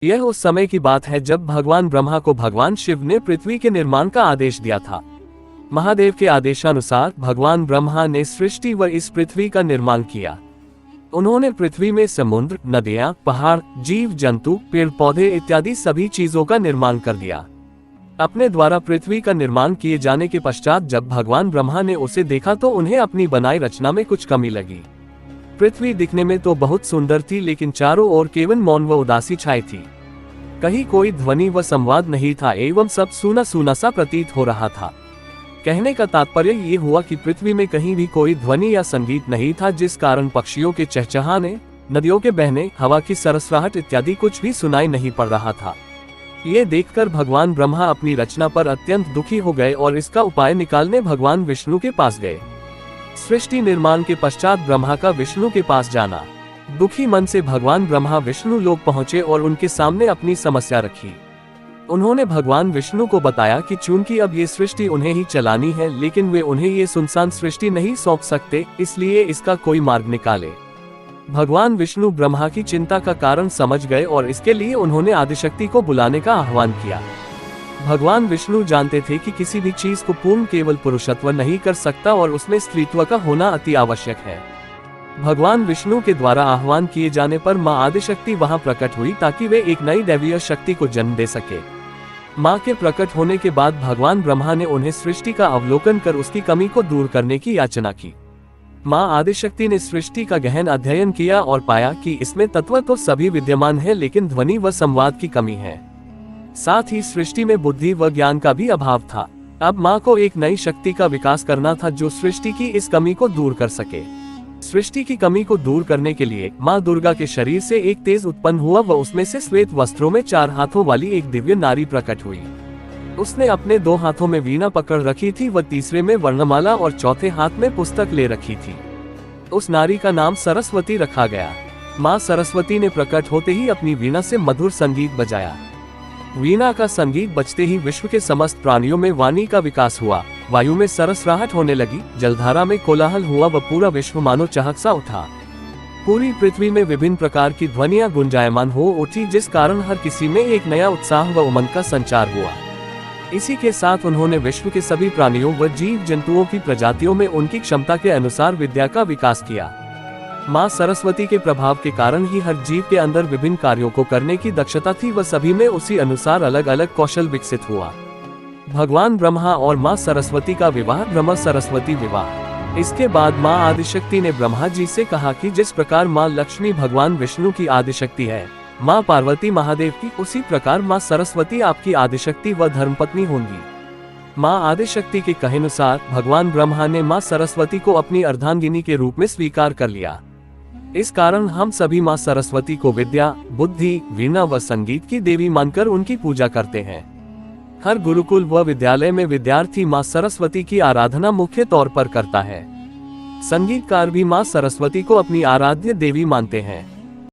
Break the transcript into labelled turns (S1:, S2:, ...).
S1: यह उस समय की बात है जब भगवान ब्रह्मा को भगवान शिव ने पृथ्वी के निर्माण का आदेश दिया था। महादेव के आदेशानुसार भगवान ब्रह्मा ने सृष्टि व इस पृथ्वी का निर्माण किया। उन्होंने पृथ्वी में समुद्र, नदियां, पहाड़, जीव जंतु, पेड़ पौधे इत्यादि सभी चीजों का निर्माण कर दिया। अपने द्वारा पृथ्वी का निर्माण किए जाने के पश्चात जब भगवान ब्रह्मा ने उसे देखा तो उन्हें अपनी बनाई रचना में कुछ कमी लगी। पृथ्वी दिखने में तो बहुत सुंदर थी, लेकिन चारों ओर केवल मौन व उदासी छाई थी। कहीं कोई ध्वनि व संवाद नहीं था एवं सब सूना सूना सा प्रतीत हो रहा था। कहने का तात्पर्य ये हुआ कि पृथ्वी में कहीं भी कोई ध्वनि या संगीत नहीं था, जिस कारण पक्षियों के चहचहाने, नदियों के बहने, हवा की सरसराहट इत्यादि कुछ भी सुनाई नहीं पड़ रहा था। ये देखकर भगवान ब्रह्मा अपनी रचना पर अत्यंत दुखी हो गए और इसका उपाय निकालने भगवान विष्णु के पास गए। सृष्टि निर्माण के पश्चात ब्रह्मा का विष्णु के पास जाना। दुखी मन से भगवान ब्रह्मा विष्णु लोक पहुंचे और उनके सामने अपनी समस्या रखी। उन्होंने भगवान विष्णु को बताया कि चूंकि अब ये सृष्टि उन्हें ही चलानी है, लेकिन वे उन्हें ये सुनसान सृष्टि नहीं सौंप सकते, इसलिए इसका कोई मार्ग निकाले। भगवान विष्णु ब्रह्मा की चिंता का कारण समझ गए और इसके लिए उन्होंने आदिशक्ति को बुलाने का आह्वान किया। भगवान विष्णु जानते थे कि किसी भी चीज को पूर्ण केवल पुरुषत्व नहीं कर सकता और उसमें स्त्रीत्व का होना अति आवश्यक है। भगवान विष्णु के द्वारा आह्वान किए जाने पर मां आदिशक्ति वहां प्रकट हुई ताकि वे एक नई दैवीय शक्ति को जन्म दे सके। मां के प्रकट होने के बाद भगवान ब्रह्मा ने उन्हें सृष्टि का अवलोकन कर उसकी कमी को दूर करने की याचना की। मां आदिशक्ति ने सृष्टि का गहन अध्ययन किया और पाया कि इसमें तत्व तो सभी विद्यमान है, लेकिन ध्वनि व संवाद की कमी है। साथ ही सृष्टि में बुद्धि व ज्ञान का भी अभाव था। अब मां को एक नई शक्ति का विकास करना था जो सृष्टि की इस कमी को दूर कर सके। सृष्टि की कमी को दूर करने के लिए मां दुर्गा के शरीर से एक तेज उत्पन्न हुआ व उसमें से श्वेत वस्त्रों में 4 हाथों वाली एक दिव्य नारी प्रकट हुई। उसने अपने 2 हाथों में वीणा पकड़ रखी थी व तीसरे में वर्णमाला और चौथे हाथ में पुस्तक ले रखी थी। उस नारी का नाम सरस्वती रखा गया। मां सरस्वती ने प्रकट होते ही अपनी वीणा से मधुर संगीत बजाया। वीणा का संगीत बजते ही विश्व के समस्त प्राणियों में वाणी का विकास हुआ। वायु में सरसराहट होने लगी, जलधारा में कोलाहल हुआ व पूरा विश्व मानो चहक सा उठा। पूरी पृथ्वी में विभिन्न प्रकार की ध्वनियां गुंजायमान हो उठी, जिस कारण हर किसी में एक नया उत्साह व उमंग का संचार हुआ। इसी के साथ उन्होंने विश्व के सभी प्राणियों व जीव जंतुओं की प्रजातियों में उनकी क्षमता के अनुसार विद्या का विकास किया। मां सरस्वती के प्रभाव के कारण ही हर जीव के अंदर विभिन्न कार्यों को करने की दक्षता थी व सभी में उसी अनुसार अलग अलग कौशल विकसित हुआ। भगवान ब्रह्मा और मां सरस्वती का विवाह ब्रह्म सरस्वती विवाह। इसके बाद मां आदिशक्ति ने ब्रह्मा जी से कहा कि जिस प्रकार मां लक्ष्मी भगवान विष्णु की आदिशक्ति है, मां पार्वती महादेव की, उसी प्रकार मां सरस्वती आपकी आदिशक्ति व धर्मपत्नी होंगी। मां आदिशक्ति के कहेनुसार भगवान ब्रह्मा ने मां सरस्वती को अपनी अर्धांगिनी के रूप में स्वीकार कर लिया। इस कारण हम सभी मां सरस्वती को विद्या, बुद्धि, वीणा व संगीत की देवी मानकर उनकी पूजा करते हैं। हर गुरुकुल व विद्यालय में विद्यार्थी मां सरस्वती की आराधना मुख्य तौर पर करता है। संगीतकार भी मां सरस्वती को अपनी आराध्य देवी मानते हैं।